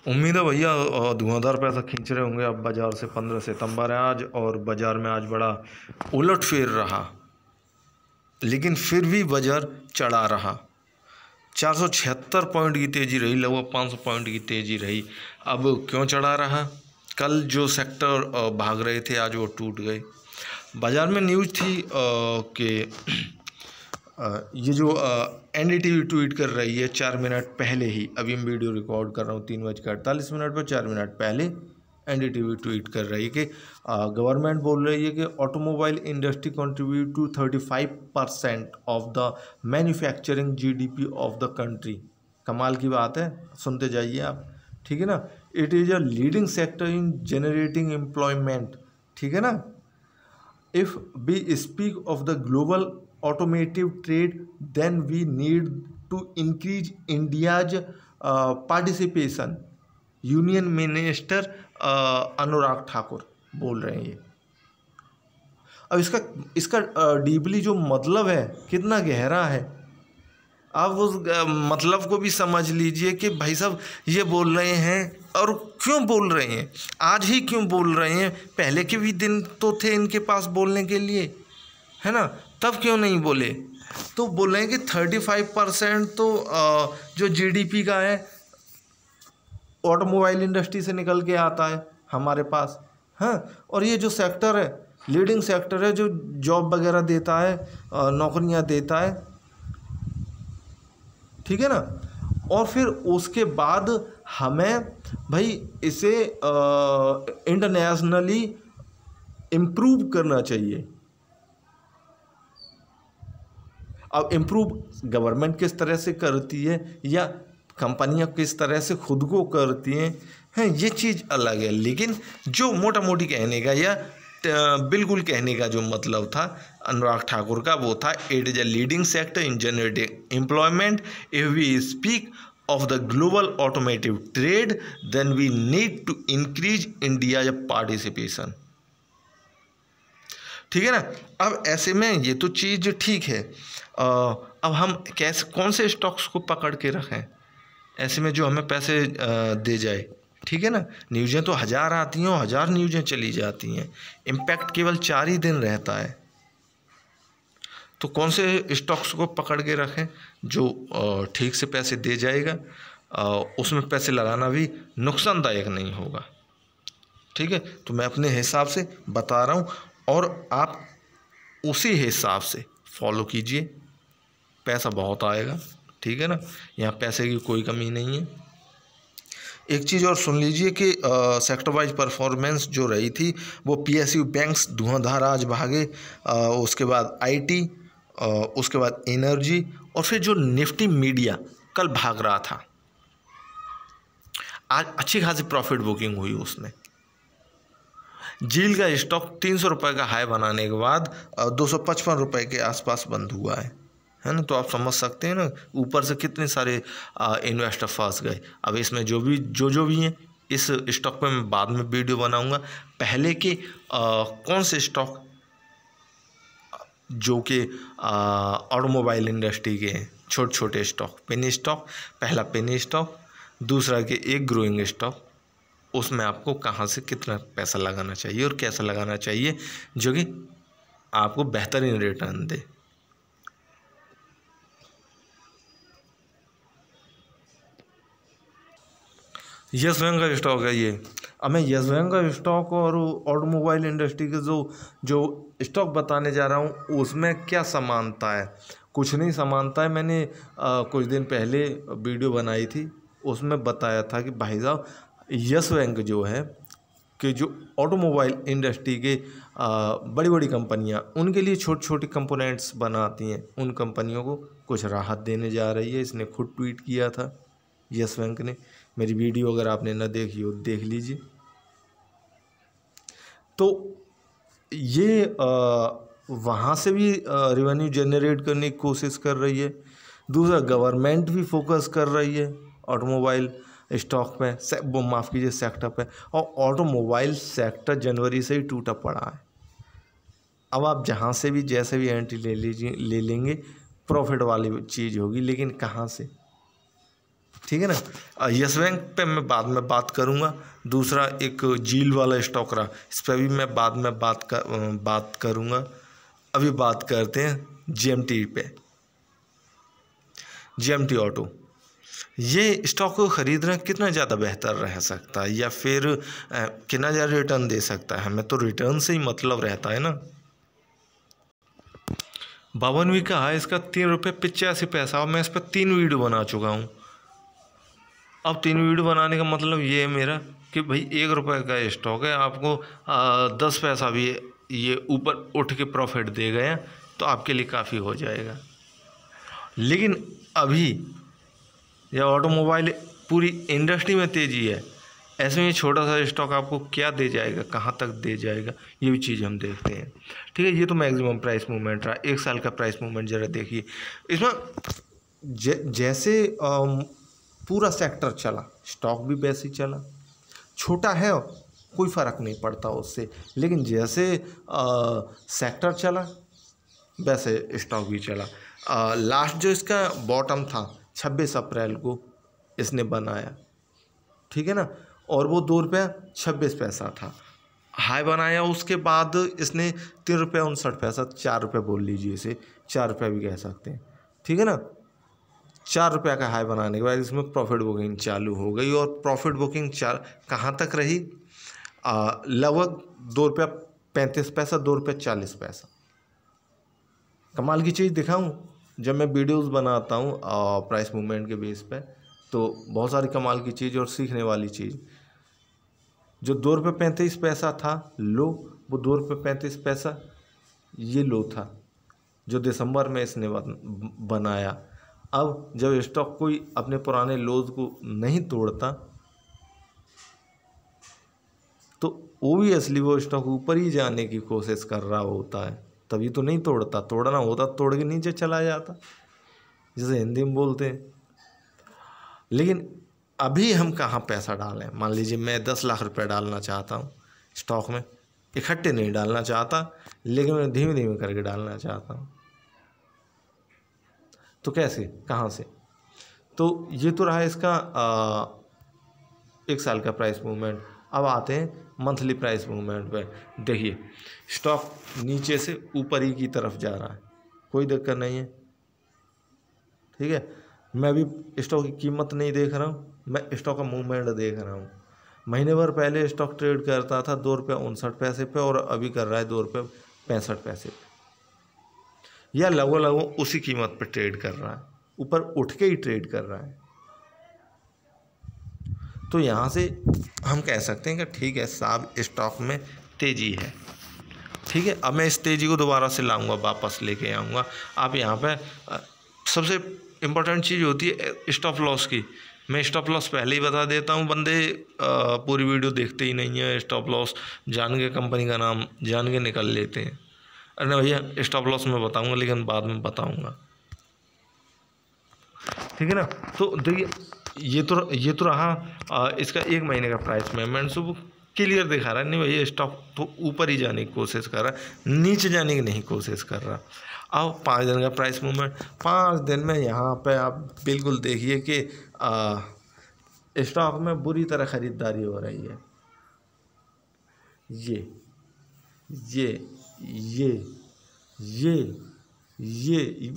उम्मीद है भैया धुआंधार पैसा खींच रहे होंगे अब बाज़ार से। 15 सितंबर है आज और बाज़ार में आज बड़ा उलटफेर रहा, लेकिन फिर भी बाज़ार चढ़ा रहा। 476 पॉइंट की तेज़ी रही, लगभग 500 पॉइंट की तेज़ी रही। अब क्यों चढ़ा रहा? कल जो सेक्टर भाग रहे थे आज वो टूट गए। बाज़ार में न्यूज़ थी कि ये जो NDTV ट्वीट कर रही है 4 मिनट पहले ही, अभी मैं वीडियो रिकॉर्ड कर रहा हूँ 3:48 पर, 4 मिनट पहले NDTV ट्वीट कर रही है कि गवर्नमेंट बोल रही है कि automobile industry contribute to 35% of the manufacturing GDP of the country. कमाल की बात है, सुनते जाइए आप, ठीक है ना। It is a leading sector in generating employment, ठीक है ना। If we speak of the global automotive trade, then we need to increase India's participation। Union minister Anurag Thakur बोल रहे हैं ये। अब इसका डीपली जो मतलब है कितना गहरा है, आप उस मतलब को भी समझ लीजिए कि भाई साहब ये बोल रहे हैं और क्यों बोल रहे हैं, आज ही क्यों बोल रहे हैं, पहले के भी दिन तो थे इनके पास बोलने के लिए, है ना, तब क्यों नहीं बोले। तो बोल रहे हैं कि 35% तो जो GDP का है ऑटोमोबाइल इंडस्ट्री से निकल के आता है हमारे पास, हाँ। और ये जो सेक्टर है लीडिंग सेक्टर है, जो जॉब वगैरह देता है, नौकरियां देता है, ठीक है ना। और फिर उसके बाद हमें भाई इसे इंटरनेशनली इम्प्रूव करना चाहिए। अब इम्प्रूव गवर्नमेंट किस तरह से करती है या कंपनियां किस तरह से खुद को करती हैं, ये चीज़ अलग है। लेकिन जो मोटा मोटी कहने का या बिल्कुल कहने का जो मतलब था अनुराग ठाकुर का, वो था it is a leading sector in generating employment. If we speak of the global automotive trade then we need to increase India participation, ठीक है ना। अब ऐसे में ये तो चीज़ ठीक है, अब हम कैसे कौन से स्टॉक्स को पकड़ के रखें ऐसे में जो हमें पैसे दे जाए, ठीक है ना। न्यूज़ें तो 1000 आती हैं और 1000 न्यूज़ें चली जाती हैं, इम्पैक्ट केवल 4 ही दिन रहता है। तो कौन से स्टॉक्स को पकड़ के रखें जो ठीक से पैसे दे जाएगा, उसमें पैसे लगाना भी नुकसानदायक नहीं होगा, ठीक है। तो मैं अपने हिसाब से बता रहा हूँ और आप उसी हिसाब से फॉलो कीजिए, पैसा बहुत आएगा, ठीक है ना। यहाँ पैसे की कोई कमी नहीं है। एक चीज़ और सुन लीजिए कि सेक्टर वाइज परफॉर्मेंस जो रही थी वो PSU बैंक्स धुआंधार आज भागे, उसके बाद IT, उसके बाद एनर्जी, और फिर जो निफ्टी मीडिया कल भाग रहा था, आज अच्छी खासी प्रॉफिट बुकिंग हुई उसमें। जील का स्टॉक 300 रुपये का हाई बनाने के बाद 255 रुपये के आसपास बंद हुआ है ना। तो आप समझ सकते हैं ना ऊपर से कितने सारे इन्वेस्टर फंस गए। अब इसमें जो भी हैं, इस स्टॉक पे मैं बाद में वीडियो बनाऊंगा। पहले के कौन से स्टॉक जो कि ऑटोमोबाइल इंडस्ट्री के हैं, छोटे छोटे स्टॉक, पेनी स्टॉक, पहला पेनी स्टॉक, दूसरा के एक ग्रोइंग स्टॉक, उसमें आपको कहाँ से कितना पैसा लगाना चाहिए और कैसा लगाना चाहिए जो कि आपको बेहतरीन रिटर्न दे। यस बैंक का स्टॉक है ये। अब मैं यस बैंक का स्टॉक और ऑटोमोबाइल इंडस्ट्री के जो स्टॉक बताने जा रहा हूँ उसमें क्या समानता है, कुछ नहीं समानता है। मैंने कुछ दिन पहले वीडियो बनाई थी, उसमें बताया था कि भाई साहब यस बैंक जो है कि जो ऑटोमोबाइल इंडस्ट्री के बड़ी बड़ी कंपनियां उनके लिए छोटी छोटी कंपोनेंट्स बनाती हैं, उन कंपनियों को कुछ राहत देने जा रही है। इसने खुद ट्वीट किया था यस बैंक ने। मेरी वीडियो अगर आपने न देखी हो देख लीजिए। तो ये वहाँ से भी रेवेन्यू जनरेट करने की कोशिश कर रही है। दूसरा गवर्नमेंट भी फोकस कर रही है ऑटोमोबाइल स्टॉक पे, वो माफ़ कीजिए सेक्टर पे। और ऑटोमोबाइल सेक्टर जनवरी से ही टूटा पड़ा है। अब आप जहाँ से भी जैसे भी एंट्री ले लेंगे प्रॉफिट वाली चीज़ होगी, लेकिन कहाँ से, ठीक है ना। यस बैंक पे मैं बाद में बात करूँगा। दूसरा एक जील वाला स्टॉक रहा, इस पर भी मैं बाद में बात करूँगा। अभी बात करते हैं जीएमटी पे। जीएमटी ऑटो, ये स्टॉक को खरीदना कितना ज़्यादा बेहतर रह सकता है, या फिर कितना ज़्यादा रिटर्न दे सकता है? हमें तो रिटर्न से ही मतलब रहता है ना। 52 का है, इसका 3 रुपये 85 पैसा, और मैं इस पर 3 वीडियो बना चुका हूँ। अब 3 वीडियो बनाने का मतलब ये है मेरा कि भाई 1 रुपये का स्टॉक है, आपको 10 पैसा भी ये ऊपर उठ के प्रॉफिट दे गए तो आपके लिए काफ़ी हो जाएगा। लेकिन अभी यह ऑटोमोबाइल पूरी इंडस्ट्री में तेज़ी है, ऐसे में छोटा सा स्टॉक आपको क्या दे जाएगा, कहाँ तक दे जाएगा, ये भी चीज़ हम देखते हैं। ठीक है, ये तो मैक्सिमम प्राइस मूवमेंट रहा। 1 साल का प्राइस मूवमेंट ज़रा देखिए। इसमें जैसे पूरा सेक्टर चला, स्टॉक भी वैसे ही चला। छोटा है कोई फ़र्क नहीं पड़ता उससे, लेकिन जैसे सेक्टर चला वैसे स्टॉक भी चला। लास्ट जो इसका बॉटम था 26 अप्रैल को इसने बनाया, ठीक है ना, और वो 2 रुपये 26 पैसा था। हाई बनाया, उसके बाद इसने 3 रुपये 59 पैसा, 4 रुपये बोल लीजिए इसे, 4 रुपये भी कह सकते हैं, ठीक है ना। 4 रुपये का हाई बनाने के बाद इसमें प्रॉफिट बुकिंग चालू हो गई, और प्रॉफिट बुकिंग कहाँ तक रही? लगभग 2 रुपये 35 पैसा, 2 रुपये 40 पैसा। कमाल की चीज़ दिखाऊं, जब मैं वीडियोस बनाता हूँ प्राइस मूवमेंट के बेस पे, तो बहुत सारी कमाल की चीज़ और सीखने वाली चीज़। जो 2 रुपये 35 पैसा था लो, वो 2 रुपये 35 पैसा ये लो था जो दिसंबर में इसने बनाया। अब जब स्टॉक कोई अपने पुराने लोज को नहीं तोड़ता तो ओबियसली वो स्टॉक ऊपर ही जाने की कोशिश कर रहा होता है, तभी तो नहीं तोड़ता। तोड़ना होता तोड़ के नीचे चला जाता, जैसे हिंदी में बोलते हैं। लेकिन अभी हम कहाँ पैसा डालें? मान लीजिए मैं 10 लाख रुपए डालना चाहता हूँ स्टॉक में, इकट्ठे नहीं डालना चाहता, लेकिन मैं धीमे धीमे करके डालना चाहता हूँ। तो कैसे, कहाँ से? तो ये तो रहा इसका 1 साल का प्राइस मूवमेंट। अब आते हैं मंथली प्राइस मूवमेंट पर। देखिए स्टॉक नीचे से ऊपर ही की तरफ जा रहा है, कोई दिक्कत नहीं है, ठीक है। मैं भी स्टॉक की कीमत नहीं देख रहा हूँ, मैं स्टॉक का मूवमेंट देख रहा हूँ। महीने भर पहले स्टॉक ट्रेड करता था 2 रुपये 59 पैसे पे, और अभी कर रहा है 2 रुपये 65 पैसे पे, या लगभग उसी कीमत पे ट्रेड कर रहा है, ऊपर उठ के ही ट्रेड कर रहा है। तो यहाँ से हम कह सकते हैं कि ठीक है साहब, स्टॉक में तेज़ी है, ठीक है। अब मैं इस तेज़ी को दोबारा से लाऊंगा, वापस लेके आऊँगा। आप यहाँ पे सबसे इम्पोर्टेंट चीज़ होती है स्टॉप लॉस की। मैं स्टॉप लॉस पहले ही बता देता हूँ, बंदे पूरी वीडियो देखते ही नहीं है, स्टॉप लॉस जान के कंपनी का नाम जान के निकल लेते हैं। अरे भैया स्टॉप लॉस मैं बताऊँगा, लेकिन बाद में बताऊँगा, ठीक है ना। तो देखिए ये तो रहा इसका 1 महीने का प्राइस मूवमेंट। सो वो क्लियर दिखा रहा है, नहीं भैया स्टॉक तो ऊपर ही जाने की कोशिश कर रहा है, नीचे जाने की नहीं कोशिश कर रहा। अब 5 दिन का प्राइस मूवमेंट, 5 दिन में यहाँ पे आप बिल्कुल देखिए कि स्टॉक में बुरी तरह ख़रीदारी हो रही है। ये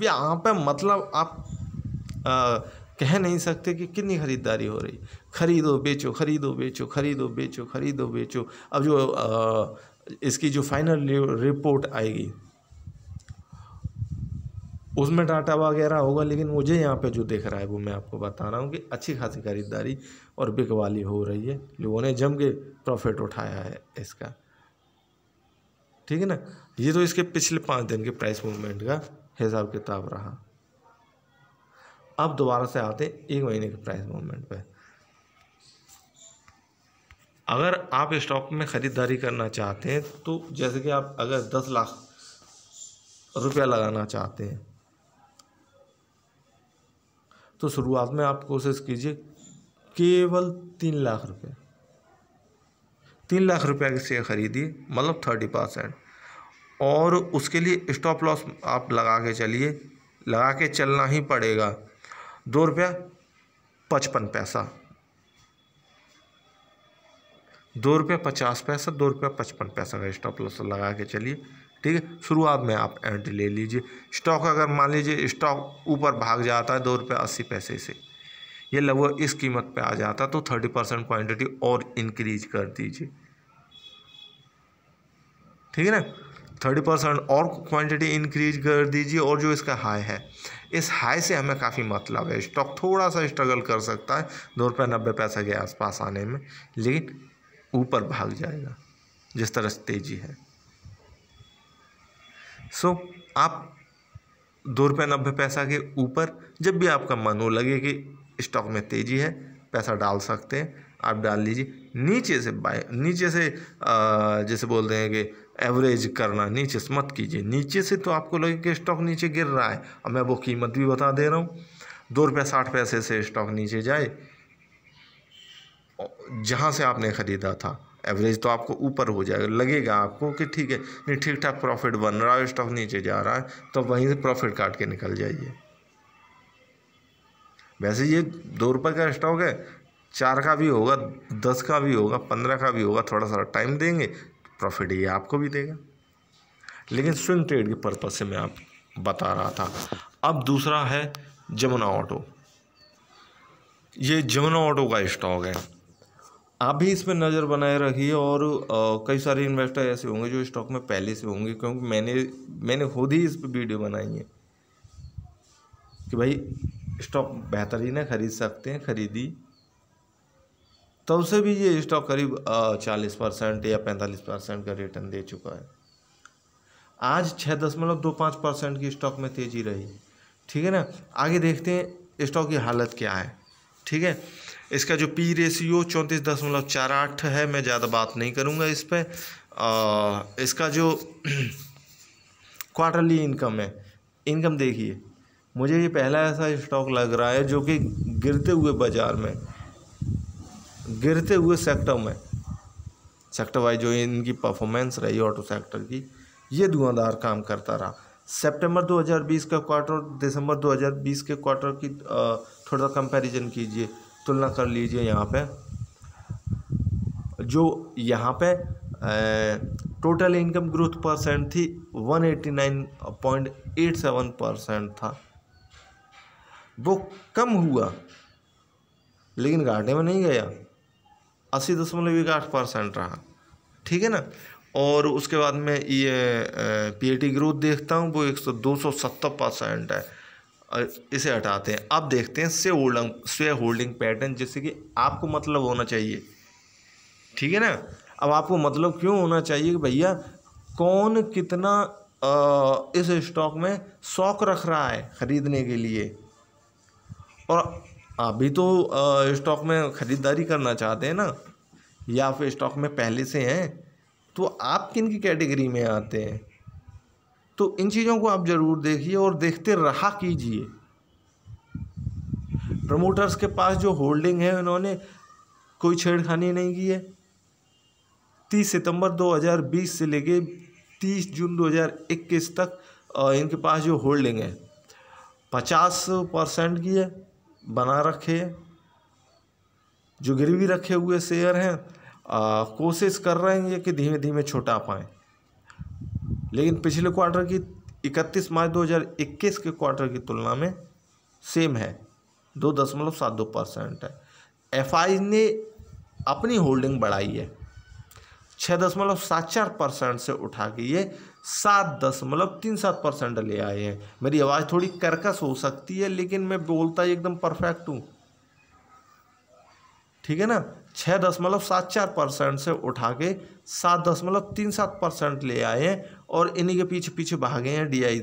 यहाँ पे मतलब आप कह नहीं सकते कि कितनी ख़रीदारी हो रही। खरीदो बेचो, खरीदो बेचो, खरीदो बेचो, खरीदो बेचो। अब जो इसकी जो फाइनल रिपोर्ट आएगी उसमें डाटा वगैरह होगा, लेकिन मुझे यहाँ पे जो दिख रहा है वो मैं आपको बता रहा हूँ कि अच्छी खासी खरीदारी और बिकवाली हो रही है, लोगों ने जम के प्रॉफिट उठाया है इसका, ठीक है ना। ये तो इसके पिछले 5 दिन के प्राइस मूवमेंट का हिसाब किताब रहा। अब दोबारा से आते 1 महीने के प्राइस मूवमेंट पे। अगर आप स्टॉक में ख़रीदारी करना चाहते हैं तो जैसे कि आप अगर 10 लाख रुपया लगाना चाहते हैं तो शुरुआत में आप कोशिश कीजिए केवल 3 लाख रुपये, 3 लाख रुपये के शेयर खरीदिए, मतलब 30%। और उसके लिए स्टॉप लॉस आप लगा के चलिए, लगा के चलना ही पड़ेगा। 2 रुपया 55 पैसा, ₹2.50, ₹2.55 का स्टॉप लॉस लगा के चलिए। ठीक है, शुरुआत में आप एंट्री ले लीजिए। स्टॉक अगर मान लीजिए स्टॉक ऊपर भाग जाता है ₹2.80 से, ये लगभग इस कीमत पे आ जाता तो 30% क्वांटिटी और इंक्रीज कर दीजिए। ठीक है ना, 30% और क्वांटिटी इंक्रीज कर दीजिए। और जो इसका हाई है, इस हाई से हमें काफ़ी मतलब है। स्टॉक थोड़ा सा स्ट्रगल कर सकता है ₹2.90 के आसपास आने में, लेकिन ऊपर भाग जाएगा जिस तरह से तेज़ी है। सो आप ₹2.90 के ऊपर जब भी आपका मन हो, लगे कि स्टॉक में तेज़ी है, पैसा डाल सकते हैं, आप डाल लीजिए। नीचे से जैसे बोलते हैं कि एवरेज करना, नीचे से मत कीजिए। नीचे से तो आपको लगे कि स्टॉक नीचे गिर रहा है, और मैं वो कीमत भी बता दे रहा हूँ, ₹2.60 से स्टॉक नीचे जाए जहाँ से आपने ख़रीदा था, एवरेज तो आपको ऊपर हो जाएगा, लगेगा आपको कि ठीक है, नहीं ठीक ठाक प्रॉफिट बन रहा है, स्टॉक नीचे जा रहा है, तो वहीं से प्रॉफिट काट के निकल जाइए। वैसे ये ₹2 का स्टॉक है, 4 का भी होगा, 10 का भी होगा, 15 का भी होगा, थोड़ा सा टाइम देंगे प्रॉफिट ये आपको भी देगा। लेकिन स्विंग ट्रेड के पर्पज से मैं आप बता रहा था। अब दूसरा है जमुना ऑटो। ये जमुना ऑटो का स्टॉक है, आप भी इस पर नज़र बनाए रखिए। और कई सारे इन्वेस्टर ऐसे होंगे जो स्टॉक में पहले से होंगे, क्योंकि मैंने खुद ही इस पर वीडियो बनाई है कि भाई स्टॉक बेहतरीन है, ख़रीद सकते हैं, खरीदी। तब से भी ये स्टॉक करीब 40% या 45% का रिटर्न दे चुका है। आज 6.25% की स्टॉक में तेज़ी रही। ठीक है ना, आगे देखते हैं स्टॉक की हालत क्या है। ठीक है, इसका जो पी रेशियो 34.48 है, मैं ज़्यादा बात नहीं करूँगा इस पर। इसका जो क्वार्टरली इनकम है, इनकम देखिए, मुझे ये पहला ऐसा स्टॉक लग रहा है जो कि गिरते हुए बाज़ार में, गिरते हुए सेक्टर वाइज जो इनकी परफॉर्मेंस रही ऑटो सेक्टर की, ये धुआंधार काम करता रहा। सितंबर 2020 का क्वार्टर, दिसंबर 2020 के क्वार्टर की थोड़ा कंपैरिजन कीजिए, तुलना कर लीजिए। यहाँ पे टोटल इनकम ग्रोथ परसेंट थी 189.87% था, वो कम हुआ लेकिन घाटे में नहीं गया, 80.18% रहा। ठीक है ना, और उसके बाद में ये पीएटी ग्रोथ देखता हूँ, वो 270% है। इसे हटाते हैं, अब देखते हैं शेयर होल्डिंग पैटर्न, जिससे कि आपको मतलब होना चाहिए। ठीक है ना, अब आपको मतलब क्यों होना चाहिए कि भैया कौन कितना इस स्टॉक में शौक रख रहा है ख़रीदने के लिए, और आप भी तो स्टॉक में ख़रीदारी करना चाहते हैं ना, या फिर स्टॉक में पहले से हैं, तो आप किन की कैटेगरी में आते हैं। तो इन चीज़ों को आप ज़रूर देखिए और देखते रहा कीजिए। प्रमोटर्स के पास जो होल्डिंग है, उन्होंने कोई छेड़खानी नहीं की है। 30 सितंबर 2020 से लेके 30 जून 2021 तक इनके पास जो होल्डिंग है 50% की है, बना रखे है। जो गिरवी रखे हुए शेयर हैं, कोशिश कर रहे हैं कि धीमे धीमे छुटा पाएँ, लेकिन पिछले क्वार्टर की 31 मार्च 2021 के क्वार्टर की तुलना में सेम है, 2.72% है। एफआई ने अपनी होल्डिंग बढ़ाई है 6.74% से उठा के ये 7.37% ले आए हैं। मेरी आवाज़ थोड़ी कर्कश हो सकती है, लेकिन मैं बोलता एकदम परफेक्ट हूँ। ठीक है ना, 6.74% से उठा के 7.37% ले आए हैं, और इन्हीं के पीछे पीछे भागे हैं डीआई।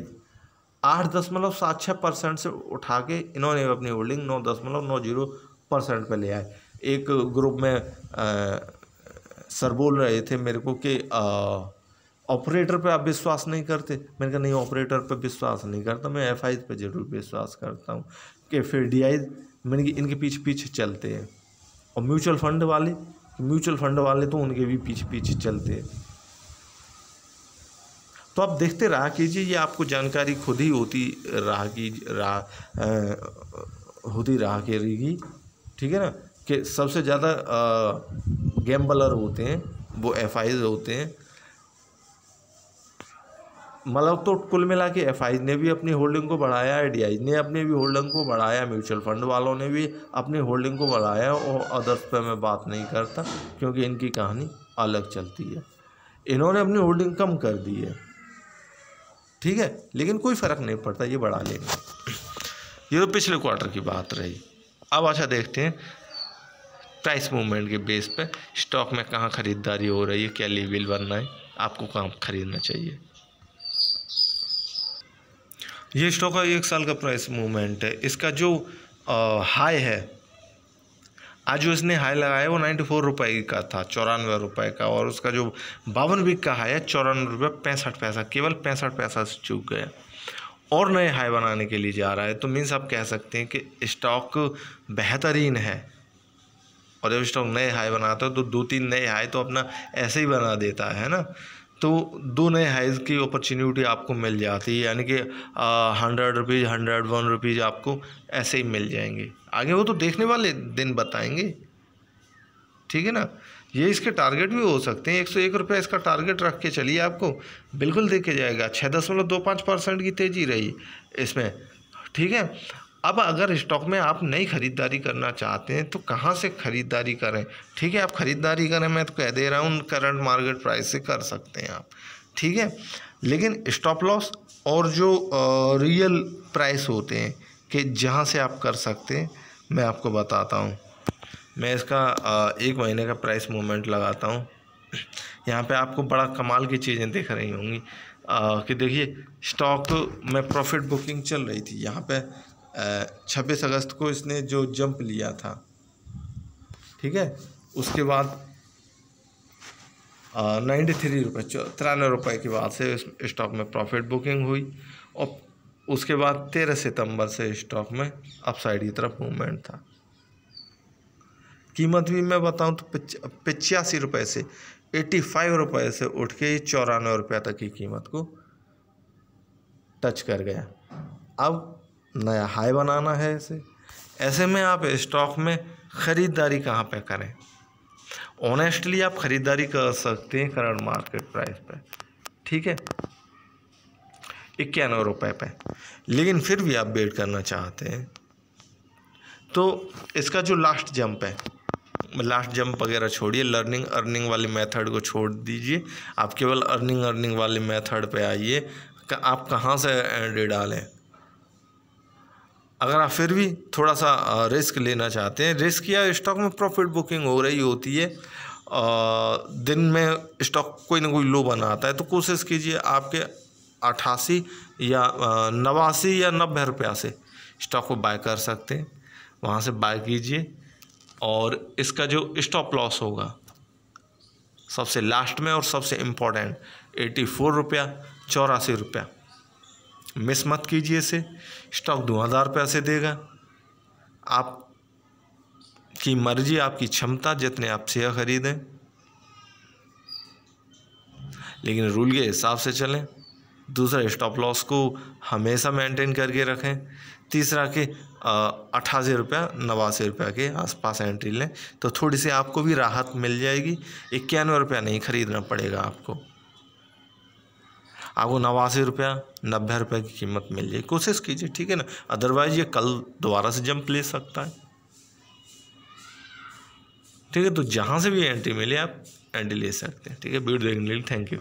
8.76% से उठा के इन्होंने अपनी होल्डिंग 9.90% पे ले आए। एक ग्रुप में सर बोल रहे थे मेरे को कि ऑपरेटर पे आप विश्वास नहीं करते। मैंने कहा नहीं, ऑपरेटर पे विश्वास नहीं करता, मैं एफआई पे ज़रूर विश्वास करता हूँ कि फिर डीआई मैंने इनके पीछे पीछे चलते हैं। और म्यूचुअल फंड वाले तो उनके भी पीछे पीछे चलते हैं। तो आप देखते रहा कीजिए, ये आपको जानकारी खुद ही होती रहा करेगी। ठीक है ना, कि सबसे ज़्यादा गैम्बलर होते हैं वो एफआईज होते हैं। मतलब तो कुल मिला के एफआईज ने भी अपनी होल्डिंग को बढ़ाया, आईडीआई ने अपनी भी होल्डिंग को बढ़ाया, म्यूचुअल फंड वालों ने भी अपनी होल्डिंग को बढ़ाया, और अदर्स पे मैं बात नहीं करता क्योंकि इनकी कहानी अलग चलती है। इन्होंने अपनी होल्डिंग कम कर दी है, ठीक है, लेकिन कोई फ़र्क नहीं पड़ता, ये बढ़ा लेंगे। ये तो पिछले क्वार्टर की बात रही। अब अच्छा देखते हैं प्राइस मूवमेंट के बेस पे स्टॉक में कहाँ ख़रीदारी हो रही है, क्या लेवल बनना है, आपको कहाँ खरीदना चाहिए। ये स्टॉक का 1 साल का प्राइस मूवमेंट है। इसका जो हाई है, आज जो इसने हाई लगाया वो 94 रुपये का था, 94 रुपये का, और उसका जो 52 वीक का हाई है 94 रुपये 65 पैसा, केवल 65 पैसा से चूक गया और नए हाई बनाने के लिए जा रहा है। तो मीन्स आप कह सकते हैं कि स्टॉक बेहतरीन है, और जब स्टॉक नए हाई बनाता है तो 2-3 नए हाई तो अपना ऐसे ही बना देता है ना, तो 2 नए हाइज की अपॉर्चुनिटी आपको मिल जाती है, यानी कि 100 रुपीज़ 101 रुपीज़ आपको ऐसे ही मिल जाएंगे। आगे वो तो देखने वाले दिन बताएंगे, ठीक है ना। ये इसके टारगेट भी हो सकते हैं, 101 रुपये इसका टारगेट रख के चलिए, आपको बिल्कुल देखे जाएगा। 6.25% की तेज़ी रही इसमें, ठीक है। अब अगर स्टॉक में आप नई खरीदारी करना चाहते हैं तो कहाँ से खरीदारी करें, ठीक है। आप खरीदारी करें, मैं तो कह दे रहा हूँ करंट मार्केट प्राइस से कर सकते हैं आप, ठीक है। लेकिन स्टॉप लॉस और जो रियल प्राइस होते हैं कि जहाँ से आप कर सकते हैं, मैं आपको बताता हूँ। मैं इसका 1 महीने का प्राइस मूवमेंट लगाता हूँ। यहाँ पे आपको बड़ा कमाल की चीज़ें दिख रही होंगी कि देखिए स्टॉक में प्रॉफिट बुकिंग चल रही थी। यहाँ पे 26 अगस्त को इसने जो जंप लिया था, ठीक है, उसके बाद 93 रुपये 93 रुपये के बाद से स्टॉक में प्रॉफिट बुकिंग हुई, और उसके बाद 13 सितंबर से स्टॉक में अपसाइड की तरफ मूवमेंट था। कीमत भी मैं बताऊं तो 85 रुपये से 85 रुपये से उठ के 94 रुपये तक की कीमत को टच कर गया। अब नया हाई बनाना है इसे। ऐसे में आप स्टॉक में ख़रीदारी कहाँ पे करें? ऑनेस्टली आप ख़रीदारी कर सकते हैं करंट मार्केट प्राइस पे, ठीक है, 91 रुपये पे। लेकिन फिर भी आप वेट करना चाहते हैं तो इसका जो लास्ट जंप है, लास्ट जंप वगैरह छोड़िए, लर्निंग अर्निंग वाली मेथड को छोड़ दीजिए, आप केवल अर्निंग वाली मेथड पे आइए। आप कहाँ से एंट्री डालें? अगर आप फिर भी थोड़ा सा रिस्क लेना चाहते हैं, रिस्क या स्टॉक में प्रॉफिट बुकिंग हो रही होती है, दिन में स्टॉक कोई ना कोई लो बनाता है, तो कोशिश कीजिए आपके 88 या 89 या 90 रुपया से स्टॉक को बाय कर सकते हैं, वहाँ से बाय कीजिए। और इसका जो स्टॉप लॉस होगा सबसे लास्ट में और सबसे इम्पोर्टेंट 84 रुपया 84 रुपया, मिस मत कीजिए इसे। स्टॉक 2000 रुपये से देगा, आपकी मर्जी, आपकी क्षमता, जितने आप शेयर खरीदें, लेकिन रूल के हिसाब से चलें। दूसरा, स्टॉप लॉस को हमेशा मेंटेन करके रखें। तीसरा कि 88 रुपया 89 रुपये के आसपास एंट्री लें, तो थोड़ी सी आपको भी राहत मिल जाएगी। 91 रुपया नहीं खरीदना पड़ेगा आपको 89 रुपया 90 रुपये की कीमत मिल जाएगी। कोशिश कीजिए, ठीक है ना, अदरवाइज ये कल दोबारा से जंप ले सकता है, ठीक है। तो जहाँ से भी एंट्री मिले आप एंट्री ले सकते हैं, ठीक है। वीडियो देखने के लिए थैंक यू।